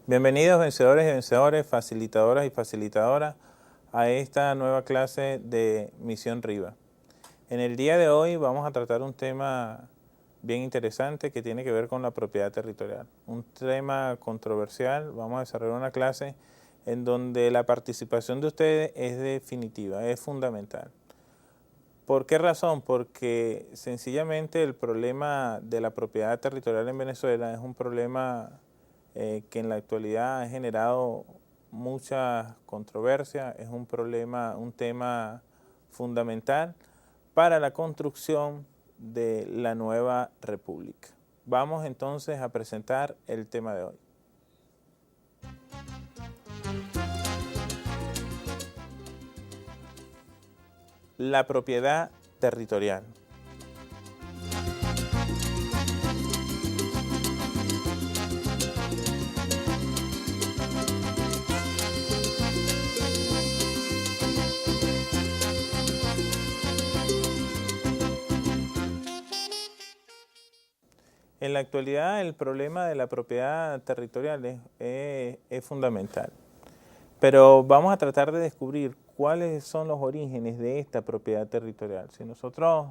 Bienvenidos vencedores y vencedores, facilitadoras y facilitadoras a esta nueva clase de Misión Riva. En el día de hoy vamos a tratar un tema bien interesante que tiene que ver con la propiedad territorial. Un tema controversial. Vamos a desarrollar una clase en donde la participación de ustedes es definitiva, es fundamental. ¿Por qué razón? Porque sencillamente el problema de la propiedad territorial en Venezuela es un problema que en la actualidad ha generado mucha controversia, es un tema fundamental para la construcción de la nueva república. Vamos entonces a presentar el tema de hoy. La propiedad territorial. En la actualidad el problema de la propiedad territorial es fundamental, pero vamos a tratar de descubrir cuáles son los orígenes de esta propiedad territorial. Si nosotros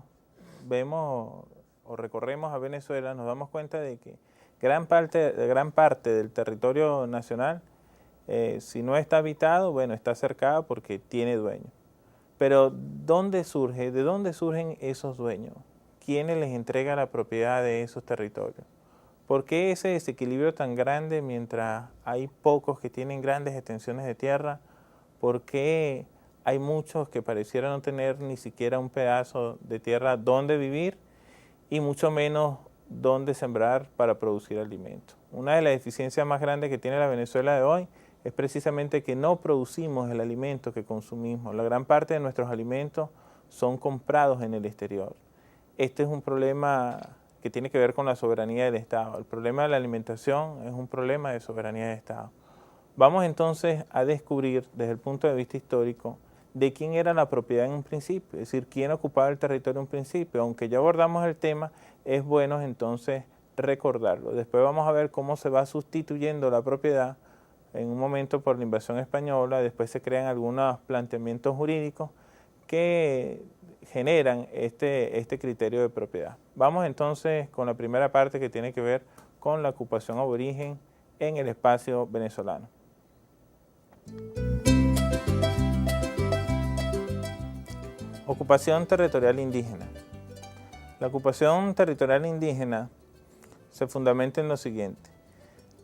vemos o recorremos a Venezuela, nos damos cuenta de que gran parte del territorio nacional, si no está habitado, bueno, está cercado porque tiene dueños. Pero ¿dónde surge? ¿De dónde surgen esos dueños? ¿Quiénes les entrega la propiedad de esos territorios? ¿Por qué ese desequilibrio tan grande mientras hay pocos que tienen grandes extensiones de tierra? ¿Por qué hay muchos que parecieran no tener ni siquiera un pedazo de tierra donde vivir y mucho menos donde sembrar para producir alimentos? Una de las deficiencias más grandes que tiene la Venezuela de hoy es precisamente que no producimos el alimento que consumimos. La gran parte de nuestros alimentos son comprados en el exterior. Este es un problema que tiene que ver con la soberanía del Estado. El problema de la alimentación es un problema de soberanía del Estado. Vamos entonces a descubrir desde el punto de vista histórico de quién era la propiedad en un principio, es decir, quién ocupaba el territorio en un principio. Aunque ya abordamos el tema, es bueno entonces recordarlo. Después vamos a ver cómo se va sustituyendo la propiedad en un momento por la invasión española. Después se crean algunos planteamientos jurídicos que generan este criterio de propiedad. Vamos entonces con la primera parte que tiene que ver con la ocupación aborigen en el espacio venezolano. Ocupación territorial indígena. La ocupación territorial indígena se fundamenta en lo siguiente.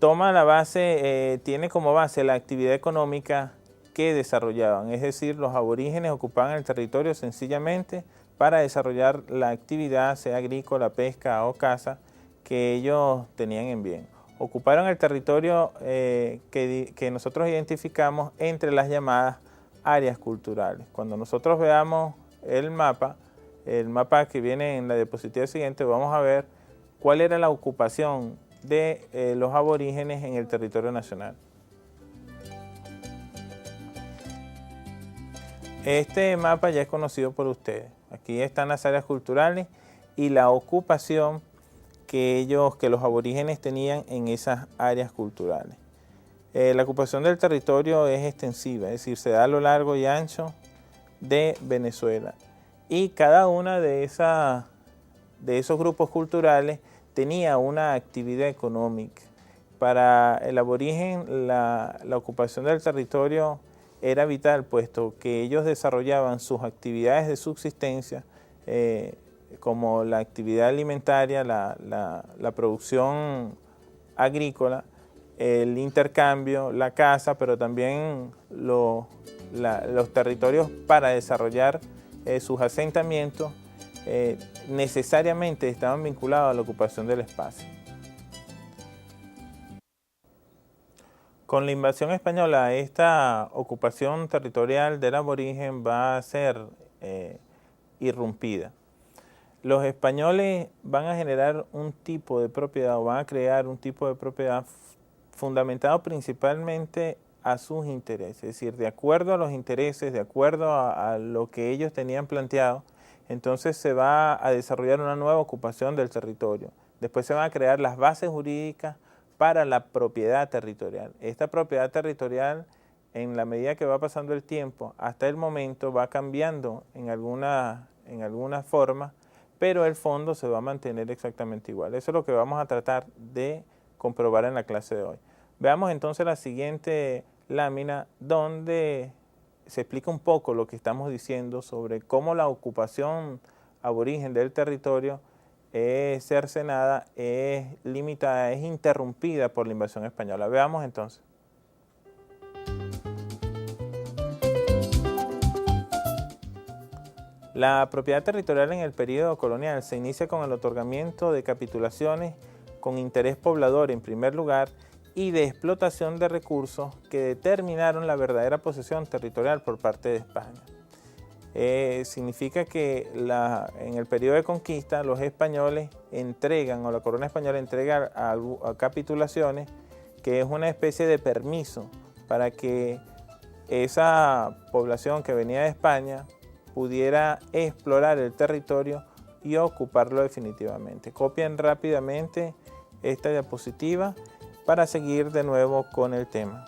Toma la base, tiene como base la actividad económica que desarrollaban, es decir, los aborígenes ocupaban el territorio sencillamente para desarrollar la actividad, sea agrícola, pesca o caza, que ellos tenían en bien. Ocuparon el territorio que nosotros identificamos entre las llamadas áreas culturales. Cuando nosotros veamos el mapa que viene en la diapositiva siguiente, vamos a ver cuál era la ocupación de los aborígenes en el territorio nacional. Este mapa ya es conocido por ustedes. Aquí están las áreas culturales y la ocupación que los aborígenes tenían en esas áreas culturales. La ocupación del territorio es extensiva, es decir, se da a lo largo y ancho de Venezuela. Y cada una de esos grupos culturales tenía una actividad económica. Para el aborigen, la ocupación del territorio era vital, puesto que ellos desarrollaban sus actividades de subsistencia, como la actividad alimentaria, la producción agrícola, el intercambio, la caza, pero también los territorios para desarrollar sus asentamientos necesariamente estaban vinculados a la ocupación del espacio. Con la invasión española, esta ocupación territorial del aborigen va a ser irrumpida. Los españoles van a generar un tipo de propiedad o van a crear un tipo de propiedad fundamentado principalmente a sus intereses, es decir, de acuerdo a los intereses, de acuerdo a lo que ellos tenían planteado, entonces se va a desarrollar una nueva ocupación del territorio. Después se van a crear las bases jurídicas para la propiedad territorial. Esta propiedad territorial, en la medida que va pasando el tiempo, hasta el momento va cambiando en alguna forma, pero el fondo se va a mantener exactamente igual. Eso es lo que vamos a tratar de comprobar en la clase de hoy. Veamos entonces la siguiente lámina, donde se explica un poco lo que estamos diciendo sobre cómo la ocupación aborigen del territorio es cercenada, es limitada, es interrumpida por la invasión española. Veamos entonces. La propiedad territorial en el período colonial se inicia con el otorgamiento de capitulaciones con interés poblador en primer lugar y de explotación de recursos que determinaron la verdadera posesión territorial por parte de España. Significa que en el periodo de conquista los españoles entregan, o la corona española entrega a capitulaciones, que es una especie de permiso para que esa población que venía de España pudiera explorar el territorio y ocuparlo definitivamente. Copien rápidamente esta diapositiva para seguir de nuevo con el tema.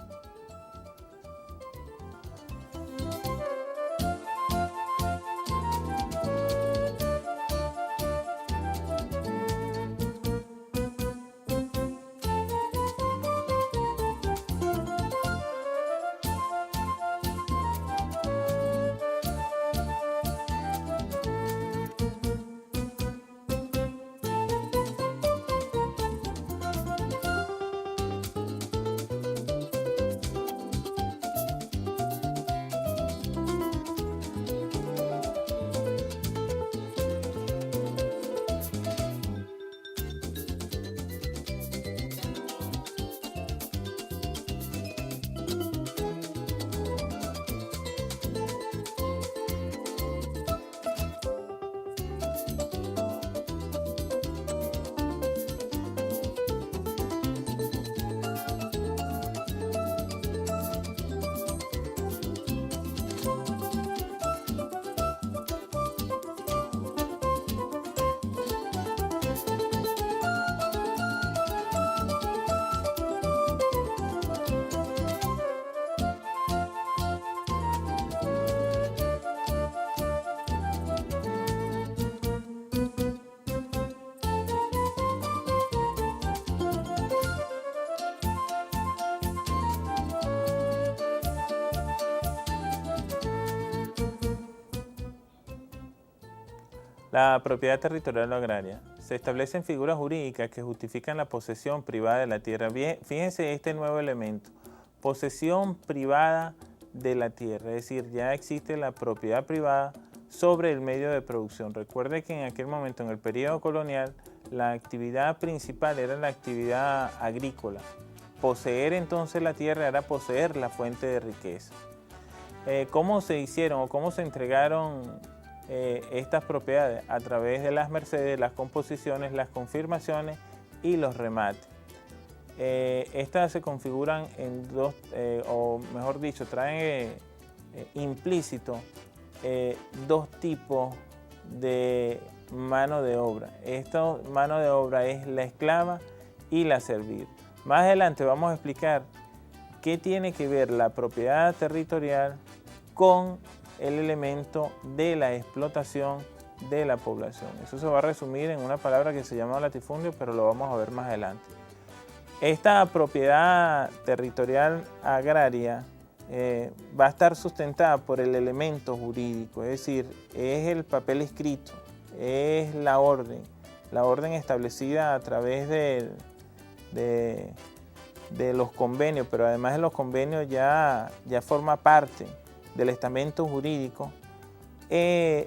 La propiedad territorial o agraria. Se establecen figuras jurídicas que justifican la posesión privada de la tierra. Fíjense este nuevo elemento, posesión privada de la tierra, es decir, ya existe la propiedad privada sobre el medio de producción. Recuerde que en aquel momento, en el periodo colonial, la actividad principal era la actividad agrícola. Poseer entonces la tierra era poseer la fuente de riqueza. ¿Cómo se hicieron o cómo se entregaron estas propiedades? A través de las mercedes, las composiciones, las confirmaciones y los remates. Estas se configuran en dos, o mejor dicho, traen implícito dos tipos de mano de obra. Esta mano de obra es la esclava y la servil. Más adelante vamos a explicar qué tiene que ver la propiedad territorial con el elemento de la explotación de la población. Eso se va a resumir en una palabra que se llama latifundio, pero lo vamos a ver más adelante. Esta propiedad territorial agraria va a estar sustentada por el elemento jurídico, es decir, es el papel escrito, es la orden establecida a través de los convenios, pero además de los convenios ya forma parte del estamento jurídico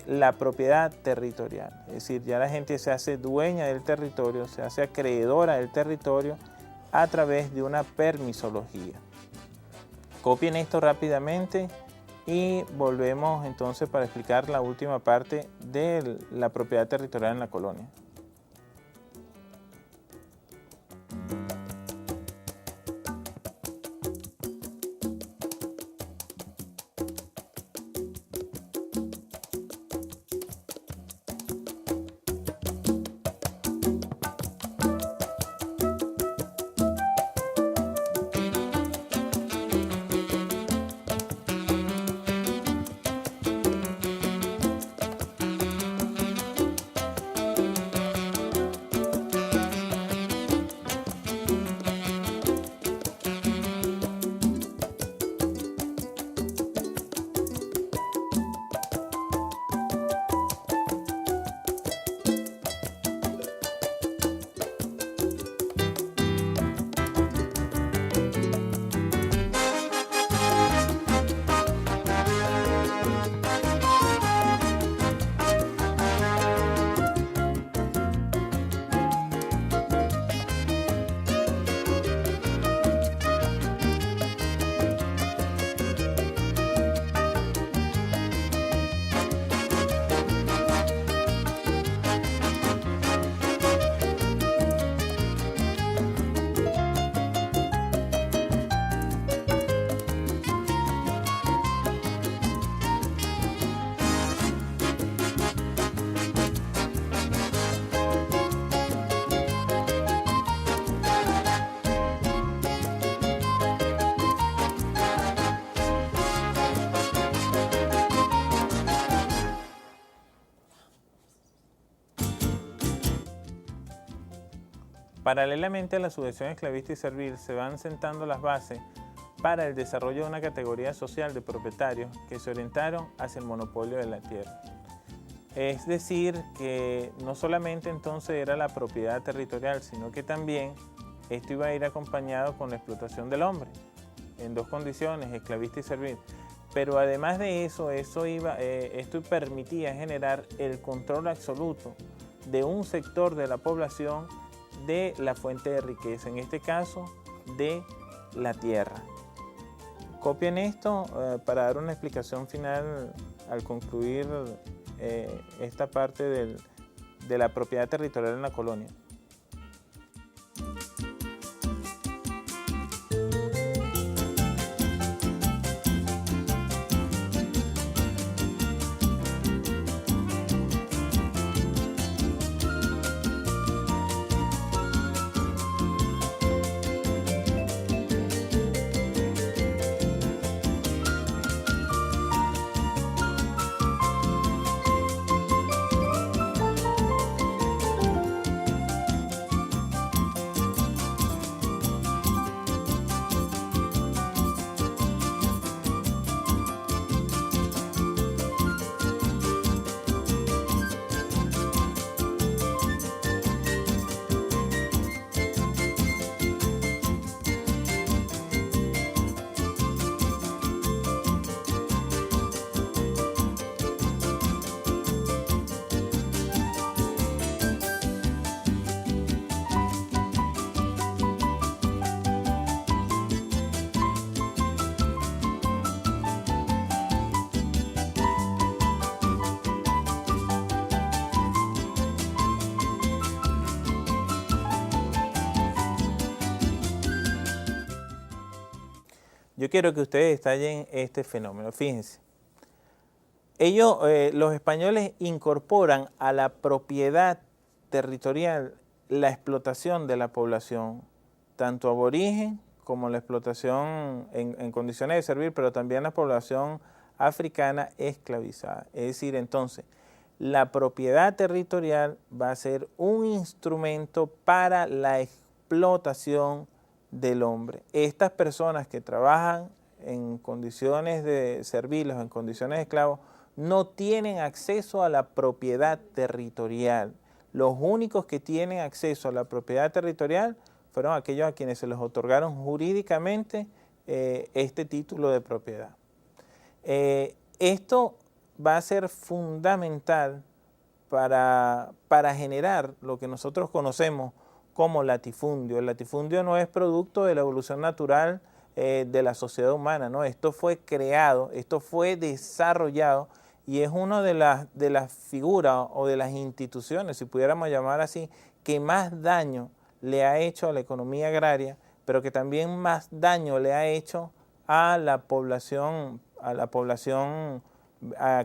la propiedad territorial. Es decir, ya la gente se hace dueña del territorio, se hace acreedora del territorio a través de una permisología. Copien esto rápidamente y volvemos entonces para explicar la última parte de la propiedad territorial en la colonia. Paralelamente a la sujeción esclavista y servil, se van sentando las bases para el desarrollo de una categoría social de propietarios que se orientaron hacia el monopolio de la tierra. Es decir, que no solamente entonces era la propiedad territorial, sino que también esto iba a ir acompañado con la explotación del hombre, en dos condiciones, esclavista y servil. Pero además de eso, esto permitía generar el control absoluto de un sector de la población de la fuente de riqueza, en este caso de la tierra. Copien esto para dar una explicación final al concluir esta parte de la propiedad territorial en la colonia. Yo quiero que ustedes detallen este fenómeno. Fíjense, los españoles incorporan a la propiedad territorial la explotación de la población, tanto aborigen como la explotación en condiciones de servir, pero también la población africana esclavizada. Es decir, entonces, la propiedad territorial va a ser un instrumento para la explotación del hombre. Estas personas que trabajan en condiciones de serviles o en condiciones de esclavos no tienen acceso a la propiedad territorial. Los únicos que tienen acceso a la propiedad territorial fueron aquellos a quienes se les otorgaron jurídicamente este título de propiedad. Esto va a ser fundamental para generar lo que nosotros conocemos como latifundio. El latifundio no es producto de la evolución natural de la sociedad humana, ¿no? Esto fue creado, esto fue desarrollado y es una de las figuras o de las instituciones, si pudiéramos llamar así, que más daño le ha hecho a la economía agraria, pero que también más daño le ha hecho a la población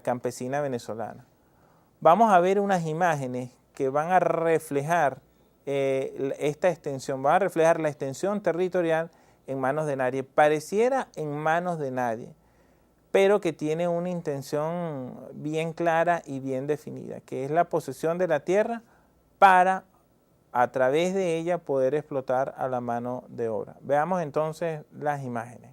campesina venezolana. Vamos a ver unas imágenes que van a reflejar esta extensión, va a reflejar la extensión territorial en manos de nadie. Pareciera en manos de nadie, pero que tiene una intención bien clara y bien definida, que es la posesión de la tierra para, a través de ella, poder explotar a la mano de obra. Veamos entonces las imágenes.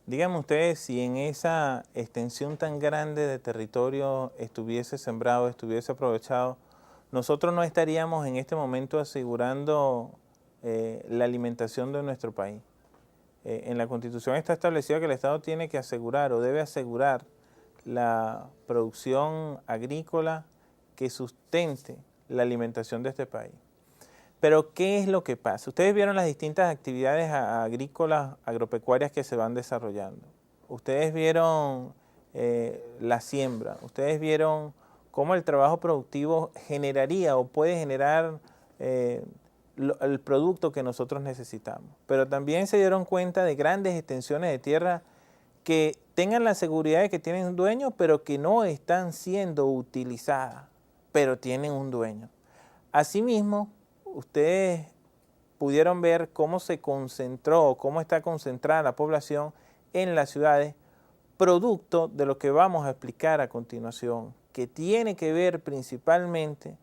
Díganme ustedes si en esa extensión tan grande de territorio estuviese sembrado, estuviese aprovechado, nosotros no estaríamos en este momento asegurando la alimentación de nuestro país. En la Constitución está establecido que el Estado tiene que asegurar o debe asegurar la producción agrícola que sustente la alimentación de este país. Pero, ¿qué es lo que pasa? Ustedes vieron las distintas actividades agrícolas, agropecuarias que se van desarrollando. Ustedes vieron la siembra. Ustedes vieron cómo el trabajo productivo generaría o puede generar el producto que nosotros necesitamos. Pero también se dieron cuenta de grandes extensiones de tierra que tengan la seguridad de que tienen un dueño, pero que no están siendo utilizadas, pero tienen un dueño. Asimismo, ustedes pudieron ver cómo se concentró, cómo está concentrada la población en las ciudades, producto de lo que vamos a explicar a continuación, que tiene que ver principalmente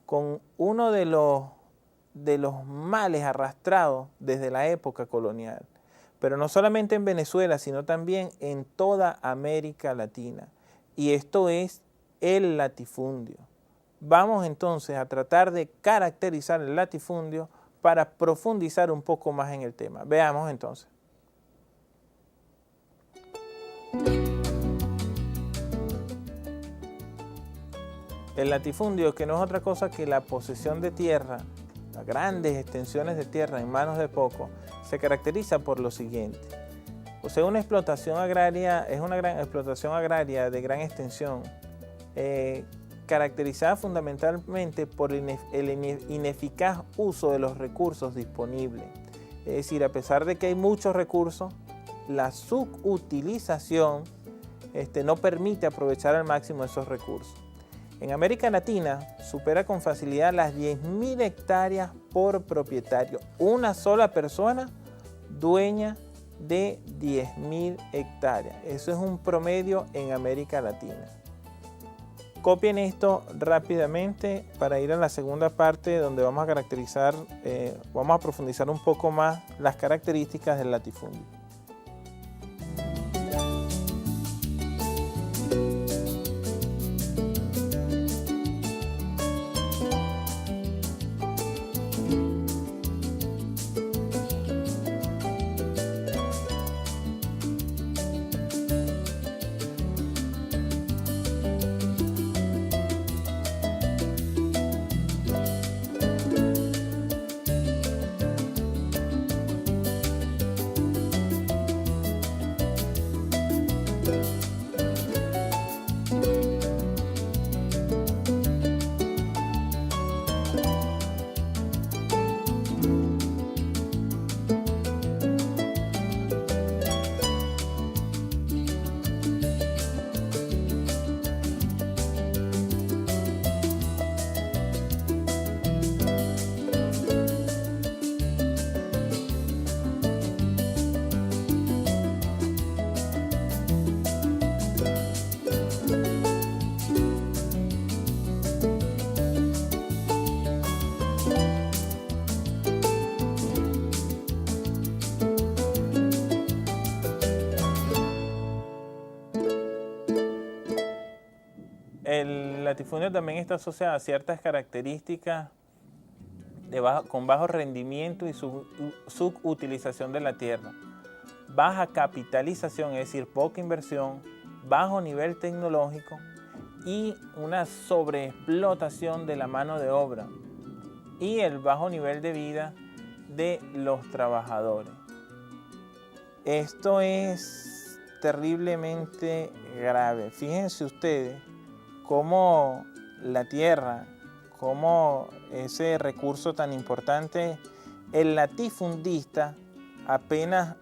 con uno de los males arrastrados desde la época colonial, pero no solamente en Venezuela, sino también en toda América Latina, y esto es el latifundio. Vamos entonces a tratar de caracterizar el latifundio para profundizar un poco más en el tema. Veamos entonces. El latifundio, que no es otra cosa que la posesión de tierra, las grandes extensiones de tierra en manos de pocos, se caracteriza por lo siguiente. O sea, una explotación agraria es una gran explotación agraria de gran extensión, caracterizada fundamentalmente por el ineficaz uso de los recursos disponibles. Es decir, a pesar de que hay muchos recursos, la subutilización no permite aprovechar al máximo esos recursos. En América Latina supera con facilidad las 10.000 hectáreas por propietario. Una sola persona dueña de 10.000 hectáreas. Eso es un promedio en América Latina. Copien esto rápidamente para ir a la segunda parte donde vamos a caracterizar, vamos a profundizar un poco más las características del latifundio. El latifundio también está asociado a ciertas características con bajo rendimiento y subutilización de la tierra, baja capitalización, es decir, poca inversión, bajo nivel tecnológico y una sobreexplotación de la mano de obra y el bajo nivel de vida de los trabajadores. Esto es terriblemente grave. Fíjense ustedes cómo la tierra, cómo ese recurso tan importante, el latifundista apenas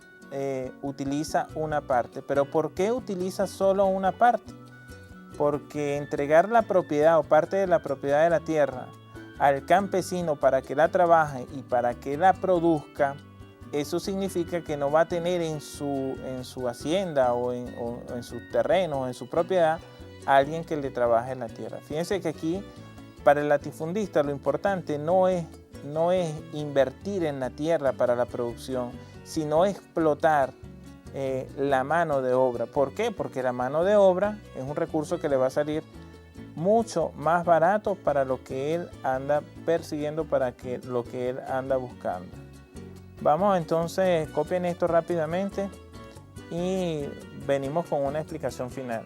utiliza una parte. ¿Pero por qué utiliza solo una parte? Porque entregar la propiedad o parte de la propiedad de la tierra al campesino para que la trabaje y para que la produzca, eso significa que no va a tener en su hacienda o en sus terrenos o en su propiedad a alguien que le trabaje en la tierra. Fíjense que aquí para el latifundista lo importante no es invertir en la tierra para la producción, sino explotar la mano de obra. ¿Por qué? Porque la mano de obra es un recurso que le va a salir mucho más barato para lo que él anda persiguiendo, para lo que él anda buscando. Vamos entonces, copien esto rápidamente y venimos con una explicación final.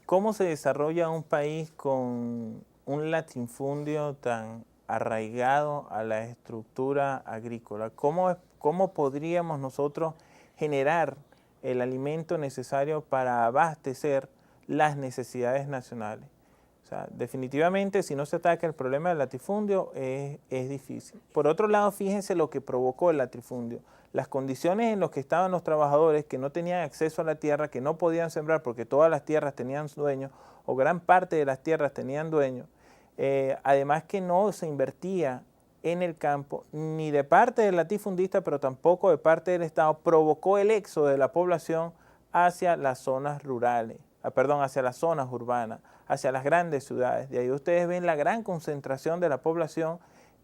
¿Cómo se desarrolla un país con un latifundio tan arraigado a la estructura agrícola? ¿Cómo podríamos nosotros generar el alimento necesario para abastecer las necesidades nacionales? O sea, definitivamente, si no se ataca el problema del latifundio, es difícil. Por otro lado, fíjense lo que provocó el latifundio. Las condiciones en las que estaban los trabajadores que no tenían acceso a la tierra, que no podían sembrar porque todas las tierras tenían dueños, o gran parte de las tierras tenían dueños, además que no se invertía en el campo, ni de parte del latifundista, pero tampoco de parte del Estado, provocó el éxodo de la población hacia las zonas rurales, hacia las zonas urbanas, hacia las grandes ciudades. De ahí ustedes ven la gran concentración de la población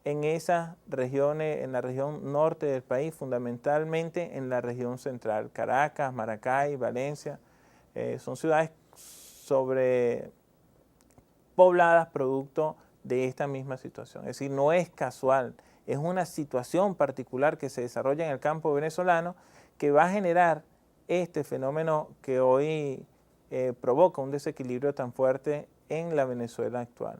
en esas regiones, en la región norte del país, fundamentalmente en la región central, Caracas, Maracay, Valencia, son ciudades sobrepobladas producto de esta misma situación. Es decir, no es casual, es una situación particular que se desarrolla en el campo venezolano que va a generar este fenómeno que hoy provoca un desequilibrio tan fuerte en la Venezuela actual.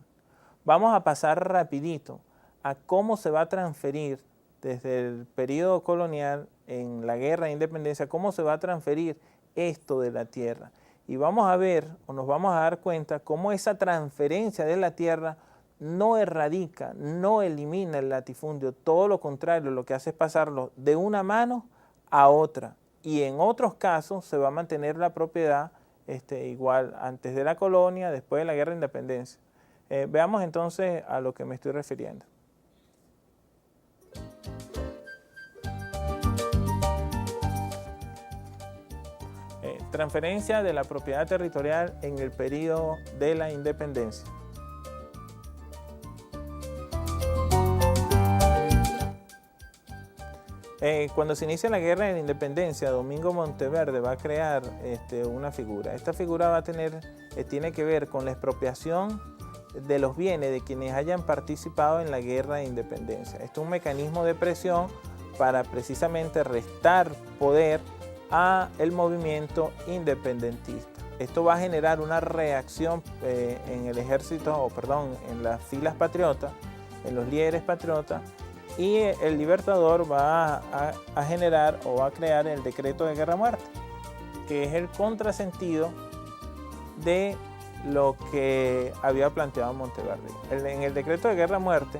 Vamos a pasar rapidito a cómo se va a transferir desde el periodo colonial en la guerra de independencia, cómo se va a transferir esto de la tierra. Y vamos a ver, o nos vamos a dar cuenta, cómo esa transferencia de la tierra no erradica, no elimina el latifundio, todo lo contrario, lo que hace es pasarlo de una mano a otra. Y en otros casos se va a mantener la propiedad igual antes de la colonia, después de la guerra de independencia. Veamos entonces a lo que me estoy refiriendo. Transferencia de la propiedad territorial en el periodo de la independencia. Cuando se inicia la guerra de la independencia, Domingo Monteverde va a crear una figura. Esta figura tiene que ver con la expropiación de los bienes de quienes hayan participado en la guerra de independencia. Esto es un mecanismo de presión para precisamente restar poder a el movimiento independentista. Esto va a generar una reacción en el ejército, en las filas patriotas, en los líderes patriotas, y el Libertador va a generar o va a crear el decreto de guerra-muerte, que es el contrasentido de lo que había planteado Monteverde. En el decreto de guerra-muerte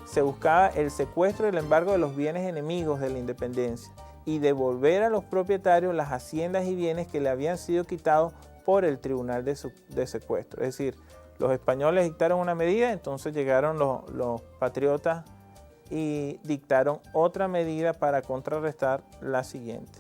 se buscaba el secuestro y el embargo de los bienes enemigos de la independencia y devolver a los propietarios las haciendas y bienes que le habían sido quitados por el tribunal de secuestro. Es decir, los españoles dictaron una medida, entonces llegaron los patriotas y dictaron otra medida para contrarrestar la siguiente.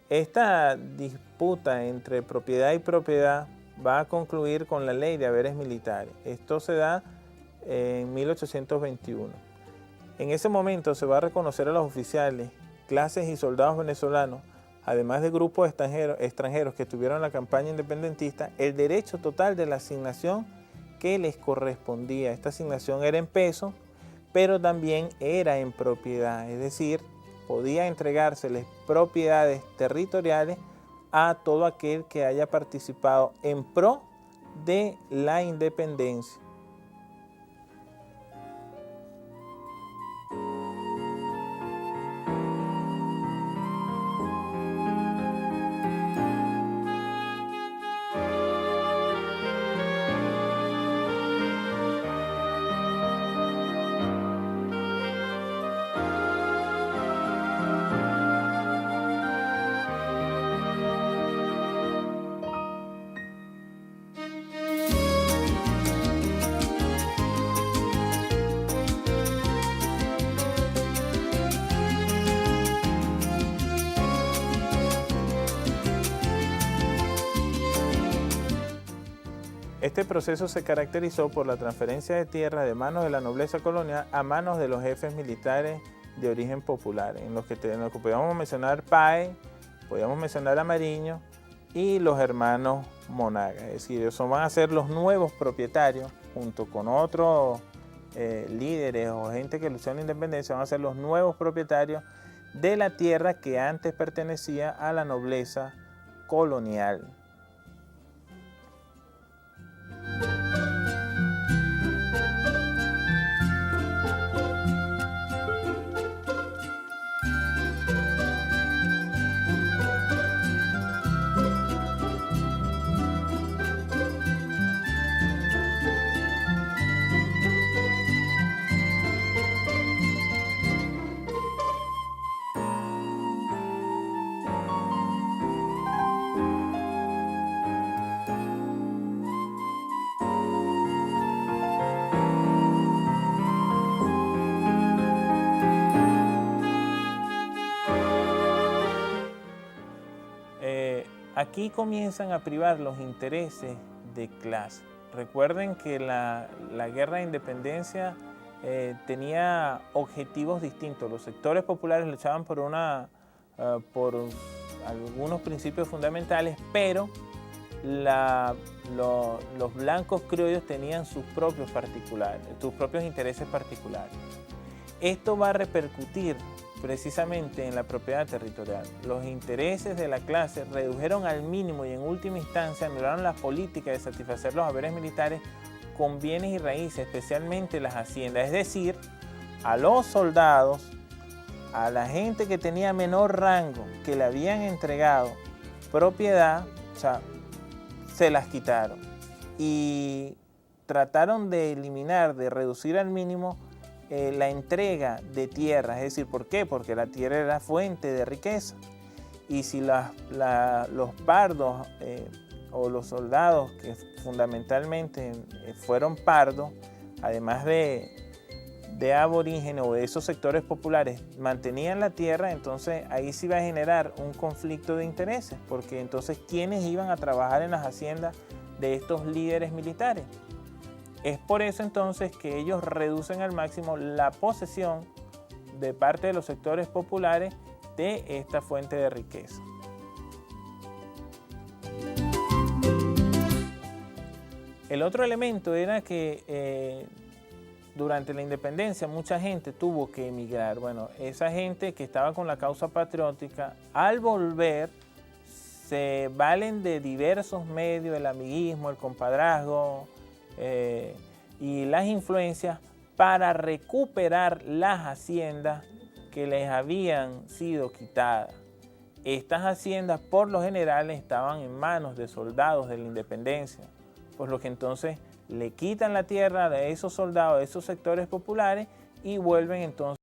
Esta disputa entre propiedad y propiedad va a concluir con la ley de haberes militares. Esto se da en 1821. En ese momento se va a reconocer a los oficiales, clases y soldados venezolanos, además de grupos extranjeros que estuvieron en la campaña independentista, el derecho total de la asignación que les correspondía. Esta asignación era en pesos, pero también era en propiedad, es decir, podía entregárseles propiedades territoriales a todo aquel que haya participado en pro de la independencia. Este proceso se caracterizó por la transferencia de tierras de manos de la nobleza colonial a manos de los jefes militares de origen popular, en los que podíamos mencionar Páez, podíamos mencionar a Mariño y los hermanos Monagas. Es decir, ellos van a ser los nuevos propietarios, junto con otros líderes o gente que luchó en la independencia, van a ser los nuevos propietarios de la tierra que antes pertenecía a la nobleza colonial. Aquí comienzan a privar los intereses de clase. Recuerden que la guerra de independencia tenía objetivos distintos. Los sectores populares luchaban por algunos principios fundamentales, pero los blancos criollos tenían sus propios intereses particulares. Esto va a repercutir precisamente en la propiedad territorial. Los intereses de la clase redujeron al mínimo y en última instancia anularon la política de satisfacer los haberes militares con bienes y raíces, especialmente las haciendas, es decir, a los soldados, a la gente que tenía menor rango, que le habían entregado propiedad, o sea, se las quitaron y trataron de eliminar, de reducir al mínimo la entrega de tierras. Es decir, ¿por qué? Porque la tierra era fuente de riqueza. Y si los pardos o los soldados que fundamentalmente fueron pardos, además de aborígenes o de esos sectores populares, mantenían la tierra, entonces ahí se iba a generar un conflicto de intereses, porque entonces ¿quiénes iban a trabajar en las haciendas de estos líderes militares? Es por eso entonces que ellos reducen al máximo la posesión de parte de los sectores populares de esta fuente de riqueza. El otro elemento era que durante la independencia mucha gente tuvo que emigrar. Bueno, esa gente que estaba con la causa patriótica, al volver, se valen de diversos medios, el amiguismo, el compadrazgo, y las influencias para recuperar las haciendas que les habían sido quitadas. Estas haciendas por lo general estaban en manos de soldados de la independencia, por lo que entonces le quitan la tierra a esos soldados, de esos sectores populares, y vuelven entonces